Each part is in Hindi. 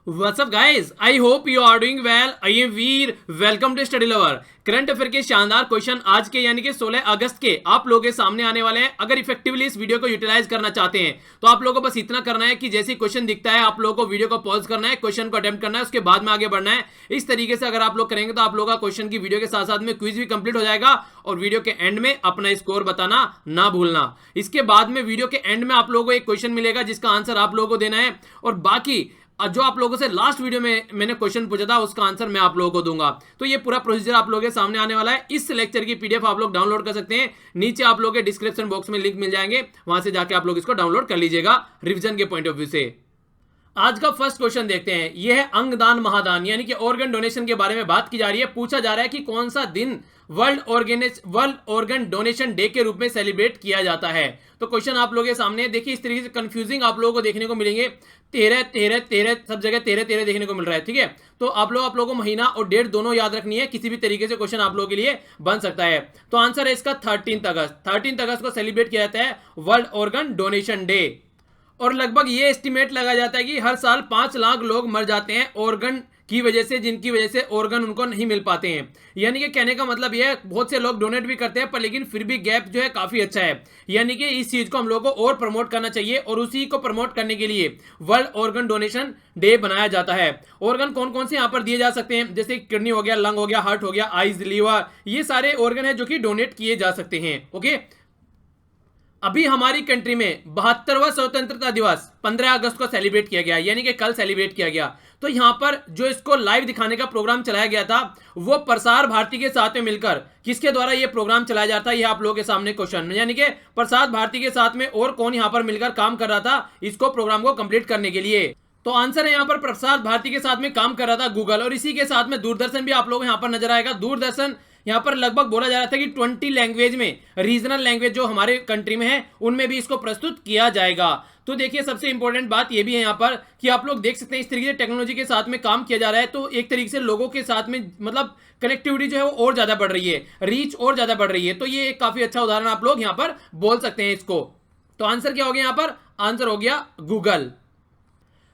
What's up guys? I hope you are doing well. I am Veer. Welcome to Study Lover. Current affair के शानदार क्वेश्चन आज के यानी कि 16 अगस्त के आप लोगों के सामने आने वाले हैं। अगर इफेक्टिवली इस वीडियो को यूटिलाइज करना चाहते हैं तो आप लोगों को बस इतना करना है कि जैसे ही क्वेश्चन दिखता है आप लोगों को वीडियो को पॉज करना है, क्वेश्चन को अटेम्प्ट करना है, उसके बाद में आगे बढ़ना है। इस तरीके से अगर आप लोग करेंगे तो आप लोगों का क्वेश्चन की वीडियो के साथ साथ में क्विज भी कंप्लीट हो जाएगा और वीडियो के एंड में अपना स्कोर बताना ना भूलना। इसके बाद में वीडियो के एंड में आप लोगों को एक क्वेश्चन मिलेगा जिसका आंसर आप लोगों को देना है और बाकी जो आप लोगों से लास्ट वीडियो में मैंने क्वेश्चन पूछा था उसका आंसर मैं आप लोगों को दूंगा। तो ये पूरा प्रोसीजर आप लोगों के सामने आने वाला है। इस लेक्चर की पीडीएफ आप लोग डाउनलोड कर सकते हैं, नीचे आप लोगों के डिस्क्रिप्शन बॉक्स में लिंक मिल जाएंगे, वहां से जाके आप लोग इसको डाउनलोड कर लीजिएगा रिवीजन के पॉइंट ऑफ व्यू से। आज का फर्स्ट क्वेश्चन देखते हैं। यह है अंगदान महादान यानी कि ऑर्गन डोनेशन के बारे में बात की जा रही है। पूछा जा रहा है कि कौन सा दिन वर्ल्ड ऑर्गन डोनेशन डे के रूप में सेलिब्रेट किया जाता है। तो क्वेश्चन आप लोगों के सामने देखिए, इस तरीके से कंफ्यूजिंग आप लोगों को देखने को मिलेंगे। 13 सब जगह 13 देखने को मिल रहा है। ठीक है, तो आप लोगों को महीना और डेट दोनों याद रखनी है। किसी भी तरीके से क्वेश्चन आप लोगों के लिए बन सकता है। तो आंसर है इसका 13 अगस्त को सेलिब्रेट किया जाता है वर्ल्ड ऑर्गन डोनेशन डे। और लगभग ये एस्टिमेट लगाया जाता है कि हर साल 5 लाख लोग मर जाते हैं ऑर्गन की वजह से, जिनकी वजह से ऑर्गन उनको नहीं मिल पाते हैं। यानी कि कहने का मतलब यह है बहुत से लोग डोनेट भी करते हैं पर लेकिन फिर भी गैप जो है काफी अच्छा है। यानी कि इस चीज को हम लोगों को और प्रमोट करना चाहिए और उसी को प्रमोट करने के लिए वर्ल्ड ऑर्गन डोनेशन डे बनाया जाता है। ऑर्गन कौन कौन से यहाँ पर दिए जा सकते हैं, जैसे किडनी हो गया, लंग हो गया, हार्ट हो गया, आईज, लीवर, ये सारे ऑर्गन है जो कि डोनेट किए जा सकते हैं। ओके, अभी हमारी कंट्री में 72वां स्वतंत्रता दिवस 15 अगस्त को सेलिब्रेट किया गया, यानी कि कल सेलिब्रेट किया गया। तो यहां पर जो इसको लाइव दिखाने का प्रोग्राम चलाया गया था वो प्रसार भारती के साथ में मिलकर, किसके द्वारा ये प्रोग्राम चलाया जाता है, ये आप लोगों के सामने क्वेश्चन, यानी कि प्रसार भारती के साथ में और कौन यहां पर मिलकर काम कर रहा था इसको प्रोग्राम को कंप्लीट करने के लिए। तो आंसर है यहाँ पर प्रसार भारती के साथ में काम कर रहा था गूगल, और इसी के साथ में दूरदर्शन भी आप लोग यहाँ पर नजर आएगा। दूरदर्शन यहाँ पर लगभग बोला जा रहा था कि 20 लैंग्वेज में, रीजनल लैंग्वेज जो हमारे कंट्री में है उनमें भी इसको प्रस्तुत किया जाएगा। तो देखिए सबसे इंपॉर्टेंट बात यह भी है यहाँ पर कि आप लोग देख सकते हैं इस तरीके से टेक्नोलॉजी के साथ में काम किया जा रहा है तो एक तरीके से लोगों के साथ में मतलब कनेक्टिविटी जो है वो और ज्यादा बढ़ रही है, रीच और ज्यादा बढ़ रही है। तो ये एक काफी अच्छा उदाहरण आप लोग यहाँ पर बोल सकते हैं इसको। तो आंसर क्या हो गया यहाँ पर? आंसर हो गया गूगल।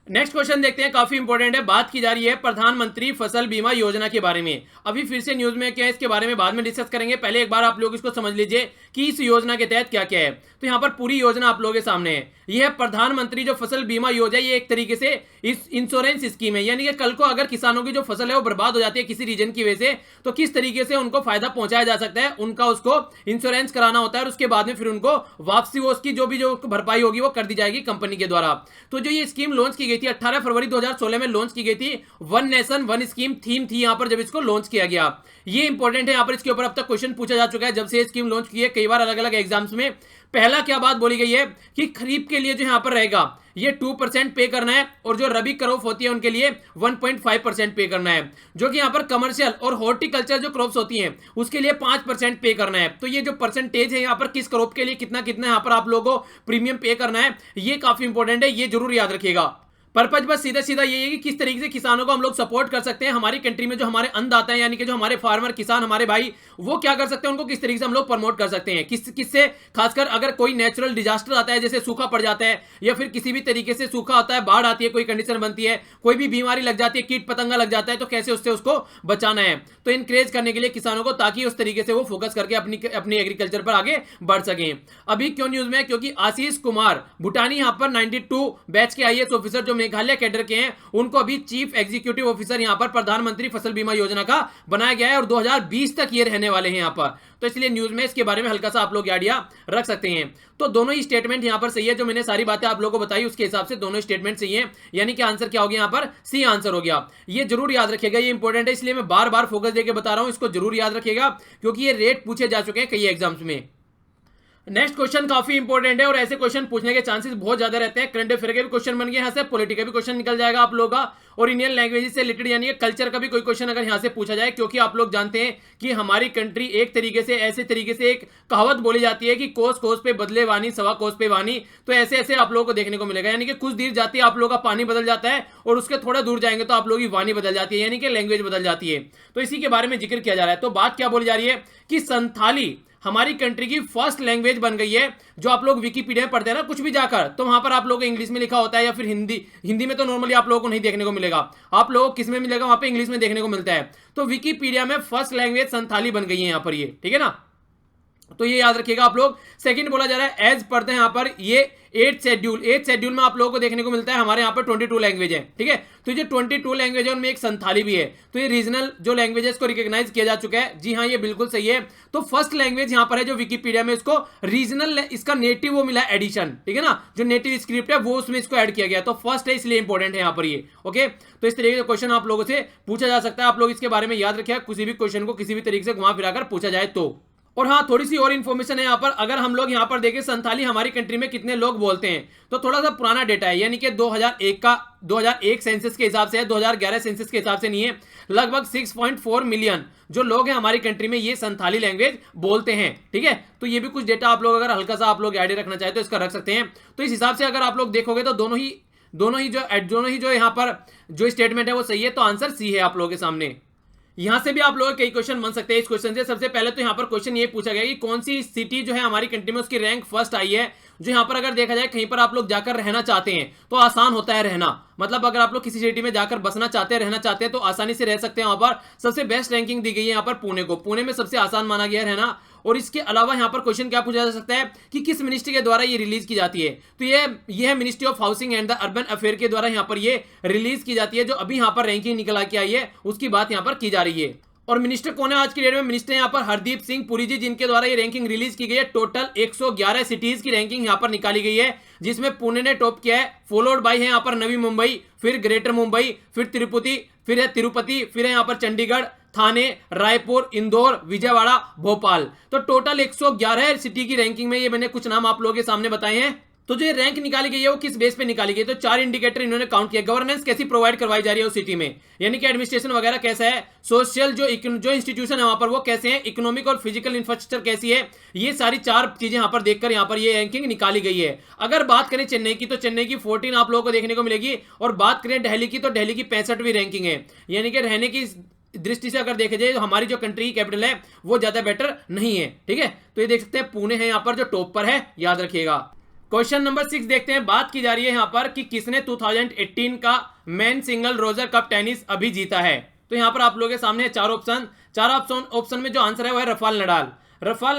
नेक्स्ट क्वेश्चन देखते हैं, काफी इंपॉर्टेंट है। बात की जा रही है प्रधानमंत्री फसल बीमा योजना के बारे में। अभी फिर से न्यूज में क्या है इसके बारे में बाद में डिस्कस करेंगे, पहले एक बार आप लोग इसको समझ लीजिए कि इस योजना के तहत क्या क्या है। तो यहाँ पर पूरी योजना आप लोगों के सामने है। यह प्रधानमंत्री जो फसल बीमा योजना, ये एक तरीके से इस इंश्योरेंस स्कीम है, यानी कि कल को अगर किसानों की जो फसल है वो बर्बाद हो जाती है किसी रीजन की वजह से, तो किस तरीके से उनको फायदा पहुंचाया जा सकता है, उनका उसको इंश्योरेंस कराना होता है और उसके बाद में फिर उनको वापसी वो उसकी जो भी जो भरपाई होगी वो कर दी जाएगी कंपनी के द्वारा। तो जो ये स्कीम लॉन्च की गई थी 18 फरवरी 2016 में लॉन्च की गई थी। One nation one scheme theme थी यहाँ पर जब इसको लॉन्च किया गया। ये इंपॉर्टेंट है, यहाँ पर इसके ऊपर अब तक क्वेश्चन पूछा जा चुका है जब से ये स्कीम लॉन्च की है कई बार अलग अलग एग्जाम्स में। पहला क्या बात बोली गई है कि खरीफ के लिए जो यहाँ पर रहेगा ये 2% पे करना है और जो रबी क्रॉप होती है उनके लिए 1.5% पे करना है। जो कि यहाँ पर कमर्शियल और हॉर्टिकल्चर जो क्रॉप्स होती हैं उसके लिए 5% पे करना है। तो ये जो परसेंटेज है यहाँ पर किस क्रॉप के लिए कितना कितना यहाँ पर आप लोगों को प्रीमियम पे करना है, ये काफी इंपॉर्टेंट है, ये जरूर याद रखिएगा। पर्पज बस सीधा सीधा ये है कि किस तरीके से किसानों को हम लोग सपोर्ट कर सकते हैं। हमारी कंट्री में जो हमारे अन्नदाता हैं यानी कि जो हमारे फार्मर किसान हमारे भाई, वो क्या कर सकते हैं, उनको किस तरीके से हम लोग प्रमोट कर सकते हैं, किससे खासकर अगर कोई नेचुरल डिजास्टर आता है जैसे सूखा पड़ जाता है या फिर किसी भी तरीके से सूखा आता है, बाढ़ आती है, कोई कंडीशन बनती है, कोई भी बीमारी लग जाती है, कीट पतंगा लग जाता है, तो कैसे उससे उसको बचाना है। तो इनकरेज करने के लिए किसानों को, ताकि उस तरीके से वो फोकस करके अपनी एग्रीकल्चर पर आगे बढ़ सकें। अभी क्यों न्यूज में, क्योंकि आशीष कुमार भूटानी यहाँ पर 92 बैच के आईएएस ऑफिसर जो मेघालय कैडर के उनको अभी चीफ एग्जीक्यूटिव ऑफिसर यहां पर प्रधानमंत्री फसल बीमा योजना का बनाया गया है और 2020 तक ये रहने वाले हैं यहां पर। तो इसलिए न्यूज में इसके बारे में हल्का सा आप लोग आइडिया रख सकते हैं। तो दोनों ही स्टेटमेंट यहां पर सही है, जो मैंने सारी बातें आप लोगों को बताई उसके हिसाब से दोनों स्टेटमेंट सही है, यानी कि आंसर क्या हो गया यहां पर? सी आंसर हो गया। ये जरूर याद रखिएगा, ये इंपॉर्टेंट है, इसलिए मैं बार बार फोकस देकर बता रहा हूं, इसको जरूर याद रखिएगा क्योंकि ये रेट पूछे जा चुके हैं कई एग्जाम्स में। नेक्स्ट क्वेश्चन काफी इंपॉर्टेंट है और ऐसे क्वेश्चन पूछने के चांसेस बहुत ज्यादा रहते हैं। करंट अफेयर के भी क्वेश्चन बन गए यहाँ से, पॉलिटिकल भी क्वेश्चन निकल जाएगा आप लोगों का, और इंडियन लैंग्वेज से रिलेटेड यानी कल्चर का भी कोई क्वेश्चन अगर यहाँ से पूछा जाए, क्योंकि आप लोग जानते हैं कि हमारी कंट्री एक तरीके से ऐसे तरीके से एक कहावत बोली जाती है कि कोस कोस पे बदले वानी, सवा कोस पे वानी। तो ऐसे ऐसे आप लोगों को देखने को मिलेगा, यानी कि कुछ दूर जाती है आप लोगों का पानी बदल जाता है और उसके थोड़ा दूर जाएंगे तो आप लोगों की वानी बदल जाती है, यानी कि लैंग्वेज बदल जाती है। तो इसी के बारे में जिक्र किया जा रहा है। तो बात क्या बोली जा रही है कि संथाली हमारी कंट्री की फर्स्ट लैंग्वेज बन गई है। जो आप लोग विकिपीडिया में पढ़ते हैं ना कुछ भी जाकर, तो वहां पर आप लोगों को इंग्लिश में लिखा होता है या फिर हिंदी में तो नॉर्मली आप लोगों को नहीं देखने को मिलेगा, आप लोगों को किस में मिलेगा, वहां पे इंग्लिश में देखने को मिलता है। तो विकिपीडिया में फर्स्ट लैंग्वेज संथाली बन गई है यहाँ पर, ये ठीक है ना, तो ये याद रखिएगा आप लोग। सेकंड बोला जा रहा है एज पढ़ते हैं यहाँ पर, ये 8th शेड्यूल में आप लोगों को देखने को मिलता है हमारे यहाँ पर 22 लैंग्वेज है, ठीक है। तो ये 22 लैंग्वेज है, उनमें एक संथाली भी है। तो ये रीजनल जो लैंग्वेजेस को रिकॉग्नाइज किया जा चुका है। जी हाँ, ये बिल्कुल सही है। तो फर्स्ट लैंग्वेज यहाँ पर है जो विकिपीडिया में इसको रीजनल, इसका नेटिव वो मिला एडिशन, ठीक है ना, जो नेटिव स्क्रिप्ट है वो उसमें इसको ऐड किया गया। तो फर्स्ट है इसलिए इंपॉर्टेंट है यहाँ पर ये, ओके। तो इस तरीके का क्वेश्चन आप लोगों से पूछा जा सकता है, आप लोग इसके बारे में याद रखिएगा, किसी भी क्वेश्चन को किसी भी तरीके से घुमा फिराकर पूछा जाए तो। और हाँ, थोड़ी सी और इन्फॉर्मेशन है यहाँ पर, अगर हम लोग यहाँ पर देखें संथाली हमारी कंट्री में कितने लोग बोलते हैं, तो थोड़ा सा पुराना डेटा है, यानी कि 2001 सेंसस के हिसाब से है, 2011 सेंसस के हिसाब से नहीं है। लगभग 6.4 मिलियन जो लोग हैं हमारी कंट्री में ये संथाली लैंग्वेज बोलते हैं, ठीक है। तो ये भी कुछ डेटा आप लोग अगर हल्का सा आप लोग आइडिया रखना चाहे तो इसका रख सकते हैं। तो इस हिसाब से अगर आप लोग देखोगे तो दोनों ही जो यहाँ पर जो स्टेटमेंट है वो सही है। तो आंसर सी है आप लोगों के सामने। यहां से भी आप लोग कई क्वेश्चन बन सकते हैं इस क्वेश्चन से। सबसे पहले तो यहां पर क्वेश्चन ये पूछा गया कि कौन सी सिटी जो है हमारी कंट्री में उसकी रैंक फर्स्ट आई है। जो यहां पर अगर देखा जाए कहीं पर आप लोग जाकर रहना चाहते हैं तो आसान होता है रहना, मतलब अगर आप लोग किसी सिटी में जाकर बसना चाहते हैं, रहना चाहते हैं तो आसानी से रह सकते हैं। वहां पर सबसे बेस्ट रैंकिंग दी गई है यहाँ पर पुणे को, पुणे में सबसे आसान माना गया है रहना। और इसके अलावा यहाँ पर क्वेश्चन क्या पूछा जा सकता है कि किस मिनिस्ट्री के द्वारा ये रिलीज की जाती है, तो ये है ministry of housing and the urban affair के द्वारा यहाँ पर ये रिलीज की जाती है। जो अभी यहाँ पर रैंकिंग निकल के आई है उसकी बात यहाँ पर की जा रही है। और मिनिस्टर कौन है आज की डेट में? मिनिस्टर यहाँ पर हरदीप सिंह पुरी जी, जिनके द्वारा ये रैंकिंग रिलीज की गई है। टोटल 111 सिटीज की रैंकिंग यहाँ पर निकाली गई है, जिसमें पुणे ने टॉप किया है, फॉलोड बाय है यहाँ पर नवी मुंबई, फिर ग्रेटर मुंबई, फिर तिरुपति, फिर है तिरुपति, फिर है यहाँ पर चंडीगढ़, थाने, रायपुर, इंदौर, विजयवाड़ा, भोपाल। तो टोटल 111 सिटी की रैंकिंग में ये मैंने कुछ नाम आप लोगों के सामने बताए हैं। तो जो रैंक निकाली गई है वो किस बेस पे निकाली गई? तो 4 इंडिकेटर इन्होंने काउंट किया। गवर्नेंस कैसी प्रोवाइड करवाई जा रही है उस सिटी में, यानी कि एडमिनिस्ट्रेशन वगैरह कैसा है, सोशल जो इंस्टीट्यूशन है वहां पर वो कैसे हैं, इकोनॉमिक और फिजिकल इंफ्रास्ट्रक्चर कैसी है, ये सारी 4 चीजें यहाँ पर देखकर यहाँ पर ये रैंकिंग निकाली गई है। अगर बात करें चेन्नई की, तो चेन्नई की 14 आप लोगों को देखने को मिलेगी। और बात करें दिल्ली की, तो दिल्ली की 65वीं रैंकिंग है। यानी कि रहने की दृष्टि से अगर देखा जाए तो हमारी जो कंट्री की कैपिटल है वो ज्यादा बेटर नहीं है, ठीक है। तो ये देख सकते हैं पुणे है यहाँ पर जो टॉप पर है, याद रखिएगा। क्वेश्चन नंबर 6 देखते हैं। बात की जा रही है यहाँ पर कि किसने 2018 का men single Roger cup tennis अभी जीता है। तो यहाँ पर आप लोगों के सामने 4 ऑप्शन में जो आंसर है वो है रफाल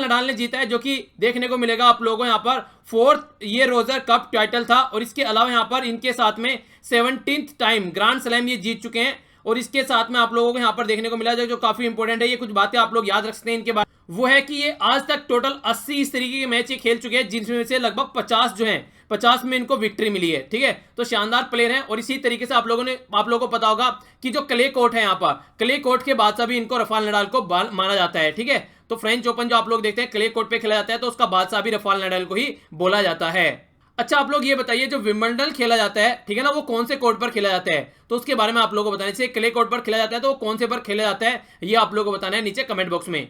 नडाल ने जीता है, जो कि देखने को मिलेगा आप लोगों को यहाँ पर 4th ये रोजर कप टाइटल था। और इसके अलावा यहाँ पर इनके साथ में 17th टाइम ग्रैंड स्लैम ये जीत चुके हैं। और इसके साथ में आप लोगों को यहाँ पर देखने को मिला जो काफी इंपॉर्टेंट है, ये कुछ बातें आप लोग याद रख सकते हैं इनके बारे, वो है कि ये आज तक टोटल 80 इस तरीके के मैच ये खेल चुके हैं, जिनमें से लगभग 50 जो हैं 50 में इनको विक्ट्री मिली है, ठीक है। तो शानदार प्लेयर हैं। और इसी तरीके से आप लोगों को पता होगा कि जो क्ले कोर्ट है यहाँ पर, क्ले कोर्ट के बादशाह भी इनको रफाल नडाल को माना जाता है, ठीक है। तो फ्रेंच ओपन जो आप लोग देखते हैं क्ले कोर्ट पे खेला जाता है, तो उसका बादशाह भी रफाल नडाल को ही बोला जाता है। अच्छा, आप लोग ये बताइए जो विंबलडन खेला जाता है, ठीक है ना, वो कौन से कोर्ट पर खेला जाता है? तो उसके बारे में आप लोगों को बताना है। क्ले कोर्ट पर खेला जाता है तो वो कौन से पर खेला जाता है, ये आप लोगों को बताना है नीचे कमेंट बॉक्स में।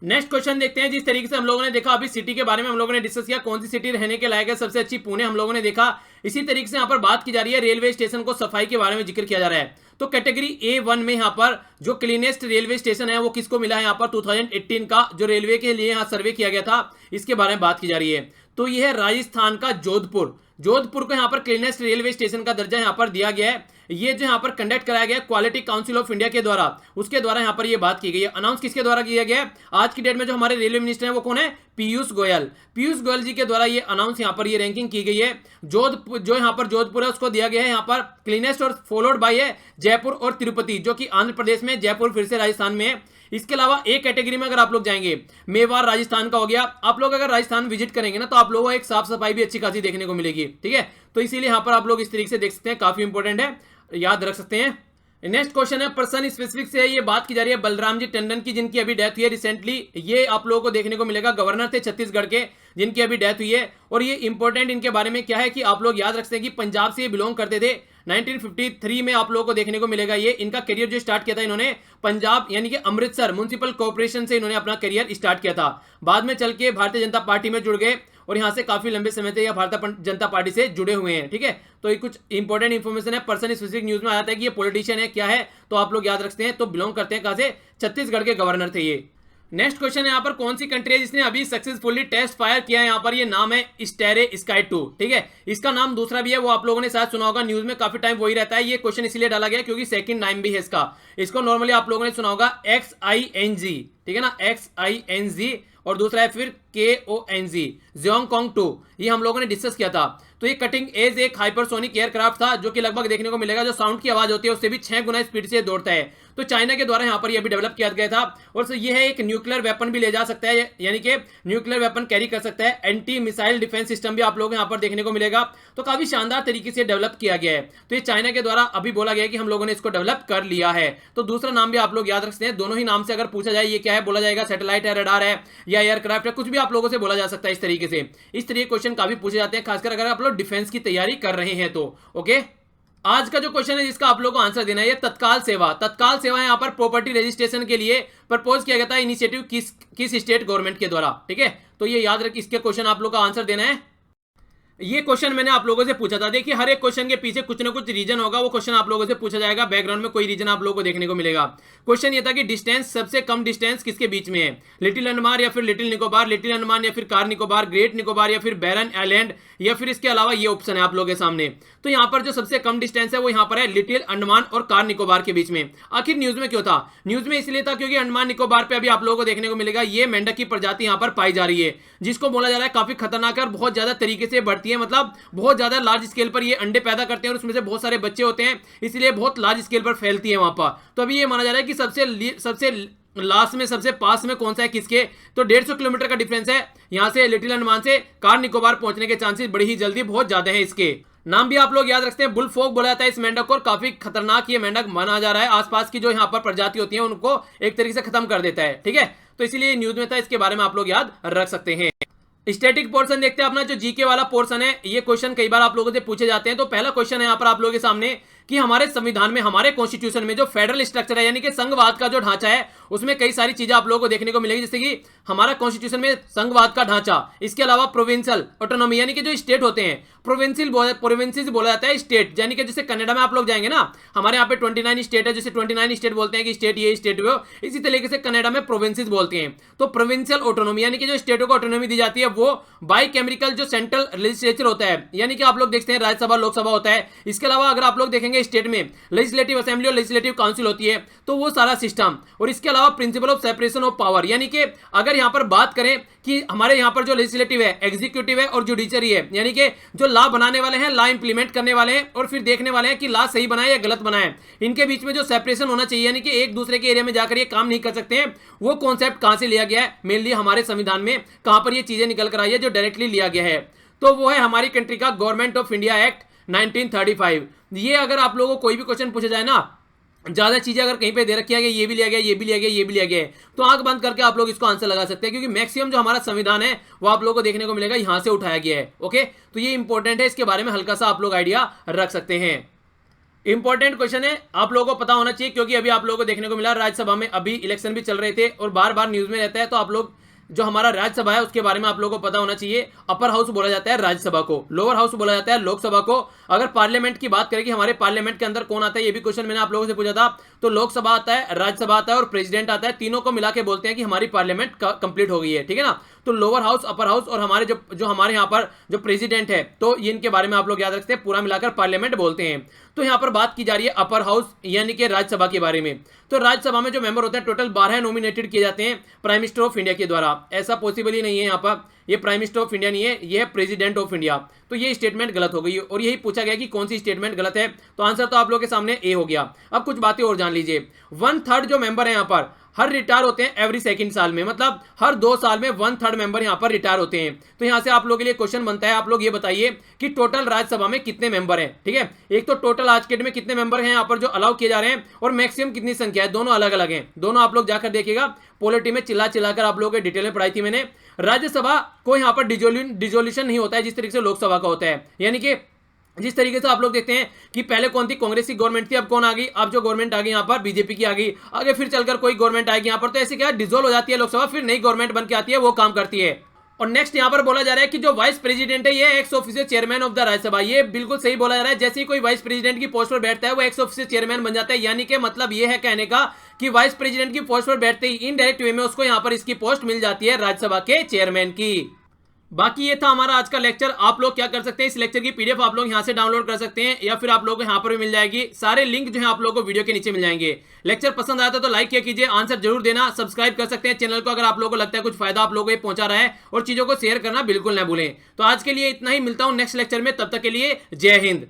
नेक्स्ट क्वेश्चन देखते हैं। जिस तरीके से हम लोगों ने देखा अभी सिटी के बारे में हम लोगों ने डिस्कस किया, कौन सी सिटी रहने के लायक है, सबसे अच्छी पुणे हम लोगों ने देखा। इसी तरीके से यहाँ पर बात की जा रही है रेलवे स्टेशन को सफाई के बारे में जिक्र किया जा रहा है। तो कैटेगरी A1 में यहाँ पर जो क्लीनेस्ट रेलवे स्टेशन है वो किसको मिला है यहाँ पर 2018 का जो रेलवे के लिए यहाँ सर्वे किया गया था, इसके बारे में बात की जा रही है। तो यह है राजस्थान का जोधपुर को यहाँ पर क्लीनेस्ट रेलवे स्टेशन का दर्जा यहाँ पर दिया गया है। ये जो यहाँ पर कंडक्ट कराया गया क्वालिटी काउंसिल ऑफ इंडिया के द्वारा, उसके द्वारा यहाँ पर ये बात की गई है। अनाउंस किसके द्वारा किया गया है? आज की डेट में जो हमारे रेलवे मिनिस्टर हैं वो कौन है? पीयूष गोयल जी के द्वारा ये अनाउंस यहाँ पर ये रैंकिंग की गई है। जो यहाँ पर जोधपुर है उसको दिया गया है यहाँ पर क्लीनेस्ट, और फॉलोड बाय है जयपुर और तिरुपति, जो कि आंध्र प्रदेश में, जयपुर फिर से राजस्थान में है। इसके अलावा एक कैटेगरी में अगर आप लोग जाएंगे, मेवाड़ राजस्थान का हो गया। आप लोग अगर राजस्थान विजिट करेंगे ना तो आप लोगों को एक साफ सफाई भी अच्छी खासी देखने को मिलेगी, ठीक है। तो इसीलिए यहाँ पर आप लोग इस तरीके से देख सकते हैं, काफी इंपॉर्टेंट है, याद रख सकते हैं। नेक्स्ट क्वेश्चन है पर्सन स्पेसिफिक से, ये बात की जा रही है बलराम जी टंडन की, जिनकी अभी डेथ हुई है रिसेंटली। ये आप लोगों को देखने को मिलेगा, गवर्नर थे छत्तीसगढ़ के, जिनकी अभी डेथ हुई है। और ये इंपॉर्टेंट इनके बारे में क्या है कि आप लोग याद रख सकते हैं कि पंजाब से ये बिलोंग करते थे। 1953 में आप लोगों को देखने को मिलेगा ये इनका करियर जो स्टार्ट किया था इन्होंने पंजाब यानी कि अमृतसर म्युनिसिपल कॉर्पोरेशन से इन्होंने अपना करियर स्टार्ट किया था। बाद में चल के भारतीय जनता पार्टी में जुड़ गए और यहां से काफी लंबे समय से भारतीय जनता पार्टी से जुड़े हुए हैं, ठीक है। तो ये कुछ इंपॉर्टेंट इंफॉर्मेशन है। पर्सन स्पेसिफिक न्यूज में आ जाता है कि ये पॉलिटिशियन है, क्या है, तो आप लोग याद रखते हैं। तो बिलोंग करते हैं कहां से? छत्तीसगढ़ के गवर्नर थे ये। नेक्स्ट क्वेश्चन है यहाँ पर, कौन सी कंट्री है जिसने अभी सक्सेसफुली टेस्ट फायर किया है? यहाँ पर ये नाम है स्टेरे स्काई 2। ठीक है, इसका नाम दूसरा भी है, वो आप लोगों ने शायद सुना होगा, न्यूज में काफी टाइम वही रहता है। ये क्वेश्चन इसलिए डाला गया क्योंकि सेकंड नाम भी है इसका। इसको नॉर्मली आप लोगों ने सुना होगा XING, ठीक है ना, XING, और दूसरा है फिर KONG, ज़ोंगकोंग 2। ये हम लोगों ने डिस्कस किया था। तो ये कटिंग एज एक हाइपरसोनिक एयरक्राफ्ट था जो कि लगभग देखने को मिलेगा जो साउंड की आवाज होती है उससे भी 6 गुना स्पीड से दौड़ता है। तो चाइना के द्वारा यहाँ पर ये भी डेवलप किया गया था, और ये है एक न्यूक्लियर वेपन भी ले जा सकता है, यानी कि न्यूक्लियर वेपन कैरी कर सकता है। एंटी मिसाइल डिफेंस सिस्टम भी आप लोग यहाँ पर देखने को मिलेगा। तो काफी शानदार तरीके से डेवलप किया गया है। तो ये चाइना के द्वारा अभी बोला गया कि हम लोगों ने इसको डेवलप कर लिया है। तो दूसरा नाम भी आप लोग याद रखते हैं। दोनों ही नाम से अगर पूछा जाए ये क्या है, बोला जाएगा सैटेलाइट है, रडार है, या एयरक्राफ्ट है, कुछ भी आप लोगों से बोला जा सकता है इस तरीके से। इस तरीके क्वेश्चन काफी पूछे जाते हैं, खासकर अगर आप लोग डिफेंस की तैयारी कर रहे हैं तो। ओके, आज का जो क्वेश्चन है जिसका आप लोगों को आंसर देना है, ये तत्काल सेवा। तत्काल सेवा यहाँ पर प्रॉपर्टी रजिस्ट्रेशन के लिए प्रपोज किया गया था, इनिशिएटिव किस स्टेट गवर्नमेंट के द्वारा। ठीक है, तो ये याद रख, इसके क्वेश्चन आप लोग का आंसर देना है। ये क्वेश्चन मैंने आप लोगों से पूछा था। देखिए, हर एक क्वेश्चन के पीछे कुछ ना कुछ रीजन होगा, वो क्वेश्चन आप लोगों से पूछा जाएगा, बैकग्राउंड में कोई रीजन आप लोगों को देखने को मिलेगा। क्वेश्चन ये था कि डिस्टेंस, सबसे कम डिस्टेंस किसके बीच में है? लिटिल अंडमान या फिर लिटिल निकोबार, लिटिल अंडमान या फिर कार निकोबार, ग्रेट निकोबार या फिर बैरन आइलैंड, या फिर इसके अलावा ये ऑप्शन है आप लोगों के सामने। तो यहाँ पर जो सबसे कम डिस्टेंस है वो यहाँ पर है लिटिल अंडमान और कार निकोबार के बीच में। आखिर न्यूज में क्यों था? न्यूज में इसलिए था क्योंकि अंडमान निकोबार पे अभी आप लोगों को देखने को मिलेगा ये मेंढक की प्रजाति यहाँ पर पाई जा रही है, जिसको बोला जा रहा है काफी खतरनाक है और बहुत ज्यादा तरीके से बढ़ती है, मतलब बहुत ज्यादा लार्ज स्केल पर ये अंडे पैदा करते हैं और उसमें से बहुत सारे बच्चे होते हैं, इसलिए बहुत लार्ज स्केल पर फैलती है वहां पर। तो अभी ये माना जा रहा है कि सबसे लास्ट में, सबसे पास में कौन सा है किसके? तो 150 किलोमीटर का डिफरेंस है यहां से लिटिल अंडमान से कार निकोबार पहुंचने के चांसेस बड़ी ही जल्दी बहुत ज्यादा है। इसके नाम भी आप लोग याद रखते हैं, बुल फ्रॉग बोला जाता है इस मेंढक को, और काफी खतरनाक ये मेंढक माना जा रहा है। आसपास की जो यहाँ पर प्रजाति होती है उनको एक तरीके से खत्म कर देता है। ठीक है, तो इसलिए न्यूज में था, इसके बारे में आप लोग याद रख सकते हैं। स्टैटिक पोर्शन देखते हैं अपना, जो जीके वाला पोर्शन है। ये क्वेश्चन कई बार आप लोगों से पूछे जाते हैं। तो पहला क्वेश्चन है यहाँ पर आप लोगों के सामने कि हमारे संविधान में, हमारे कॉन्स्टिट्यूशन में जो फेडरल स्ट्रक्चर है, यानी कि संघवाद का जो ढांचा है, उसमें कई सारी चीजें आप लोगों को देखने को मिलेगी। जैसे कि हमारा कॉन्स्टिट्यूशन में संघवाद का ढांचा, इसके अलावा प्रोविंशियल ऑटोनॉमी, यानी कि जो स्टेट होते हैं, प्रोविंशियल बोला जाता है स्टेट, यानी कि जैसे कनाडा में आप लोग जाएंगे ना, हमारे यहाँ पे 29 स्टेट है, जैसे 29 स्टेट बोलते हैं कि स्टेट ये स्टेट वो, इसी तरीके से कनाडा में प्रोविंसेस बोलते हैं। तो प्रोविंशियल ऑटोनॉमी यानी कि जो स्टेटों को ऑटोनॉमी दी जाती है, वो बाई केमिकल जो सेंट्रल लेजिस्लेचर होता है, यानी कि आप लोग देखते हैं राज्यसभा लोकसभा होता है। इसके अलावा अगर आप लोग देखेंगे स्टेट में लेजिस्लेटिव असेंबली और लेजिस्लेटिव काउंसिल होती है, तो वो सारा सिस्टम। और इसके अलावा principle of separation of power, यानी कि अगर यहां पर बात करें कि हमारे यहां पर जो लेजिस्लेटिव है, एग्जीक्यूटिव है और जुडिशरी है, यानी कि जो लॉ बनाने वाले हैं, लॉ इंप्लीमेंट करने वाले हैं और फिर देखने वाले हैं कि लॉ सही बनाए या गलत बनाए, इनके बीच में जो सेपरेशन होना चाहिए, यानी कि एक दूसरे के एरिया में जाकर ये काम नहीं कर सकते हैं, वो कॉन्सेप्ट कहां से लिया गया है? मेनली हमारे संविधान में कहां पर ये चीजें निकल कर आई है जो डायरेक्टली लिया गया है? तो वो है हमारी कंट्री का गवर्नमेंट ऑफ इंडिया एक्ट 1935। ये अगर आप लोगों को कोई भी क्वेश्चन पूछा जाए ना, ज्यादा चीजें अगर कहीं पे दे रखी है, ये भी लिया गया, ये भी लिया गया, ये भी लिया गया है, तो आंख बंद करके आप लोग इसको आंसर लगा सकते हैं, क्योंकि मैक्सिमम जो हमारा संविधान है वो आप लोगों को देखने को मिलेगा यहां से उठाया गया है। ओके, तो ये इंपॉर्टेंट है, इसके बारे में हल्का सा आप लोग आइडिया रख सकते हैं। इंपॉर्टेंट क्वेश्चन है, आप लोगों को पता होना चाहिए, क्योंकि अभी आप लोगों को देखने को मिला राज्यसभा में अभी इलेक्शन भी चल रहे थे और बार बार न्यूज में रहता है। तो आप लोग जो हमारा राज्यसभा है उसके बारे में आप लोगों को पता होना चाहिए। अपर हाउस बोला जाता है राज्यसभा को, लोअर हाउस बोला जाता है लोकसभा को। अगर पार्लियामेंट की बात करें कि हमारे पार्लियामेंट के अंदर कौन आता है, ये भी क्वेश्चन मैंने आप लोगों से पूछा था, तो लोकसभा आता है, राज्यसभा आता है और प्रेसिडेंट आता है। तीनों को मिला के बोलते हैं कि हमारी पार्लियामेंट कंप्लीट हो गई है। ठीक है ना, तो लोअर हाउस, अपर हाउस और हमारे जो हमारे यहाँ पर जो प्रेसिडेंट है, तो इनके बारे में आप लोग याद रखते हैं, पूरा मिलाकर पार्लियामेंट बोलते हैं। तो यहाँ पर बात की जा रही है अपर हाउस यानी कि राज्यसभा के बारे में। तो राज्यसभा में जो मेंबर होते हैं टोटल 12 नॉमिनेटेड किए जाते हैं प्राइम मिनिस्टर ऑफ इंडिया के द्वारा। ऐसा पॉसिबल ही नहीं है, यहाँ पर ये प्राइम मिनिस्टर ऑफ इंडिया नहीं है, ये है प्रेसिडेंट ऑफ इंडिया। तो ये स्टेटमेंट गलत हो गई और यही पूछा गया कि कौन सी स्टेटमेंट गलत है। तो आंसर तो आप लोगों के सामने ए हो गया। अब कुछ बातें और जान लीजिए। 1/3 जो मेंबर है यहाँ पर हर रिटायर होते हैं एवरी सेकंड साल में, मतलब हर 2 साल में 1/3 मेंबर यहाँ पर रिटायर होते हैं। तो यहाँ से आप लोगों के लिए क्वेश्चन बनता है, आप लोग ये बताइए कि टोटल राज्यसभा में कितने मेंबर हैं। ठीक है, एक तो टोटल आज के डेट में कितने मेंबर हैं यहाँ पर जो अलाउ किए जा रहे हैं, और मैक्सिमम कितनी संख्या है, दोनों अलग अलग हैं। दोनों आप लोग जाकर देखिएगा, पॉलिटी में चिल्लाकर आप लोगों के डिटेल में पढ़ाई थी मैंने। राज्यसभा को यहाँ पर डिसोल्यूशन नहीं होता है जिस तरीके से लोकसभा का होता है, यानी कि जिस तरीके से आप लोग देखते हैं कि पहले कौन थी, कांग्रेस की गवर्नमेंट थी, अब कौन आ गई, अब जो गवर्नमेंट आ गई यहाँ पर बीजेपी की आ गई, आगे फिर चलकर कोई गवर्नमेंट आएगी यहाँ पर, तो ऐसे क्या डिसॉल्व हो जाती है लोकसभा, फिर नई गवर्नमेंट बन के आती है, वो काम करती है। और नेक्स्ट यहां पर बोला जा रहा है कि जो वाइस प्रेसिडेंट है ये x official chairman of the Rajya Sabha. ये बिल्कुल सही बोला जा रहा है, जैसे ही कोई वाइस प्रेसिडेंट की पोस्ट पर बैठता है वो एक्स ऑफिशियल चेयरमैन बन जाता है। यानी कि मतलब ये है कहने का कि वाइस प्रेसिडेंट की पोस्ट पर बैठते ही इनडायरेक्ट वे में उसको यहां पर इसकी पोस्ट मिल जाती है राज्यसभा के चेयरमैन की। बाकी ये था हमारा आज का लेक्चर। आप लोग क्या कर सकते हैं, इस लेक्चर की पीडीएफ आप लोग यहां से डाउनलोड कर सकते हैं या फिर आप लोगों को यहां पर भी मिल जाएगी। सारे लिंक जो है आप लोगों को वीडियो के नीचे मिल जाएंगे। लेक्चर पसंद आया तो लाइक किया कीजिए, आंसर जरूर देना, सब्सक्राइब कर सकते हैं चैनल को अगर आप लोगों को लगता है कुछ फायदा आप लोगों को पहुंचा रहा है, और चीजों को शेयर करना बिल्कुल ना भूलें। तो आज के लिए इतना ही, मिलता हूं नेक्स्ट लेक्चर में, तब तक के लिए जय हिंद।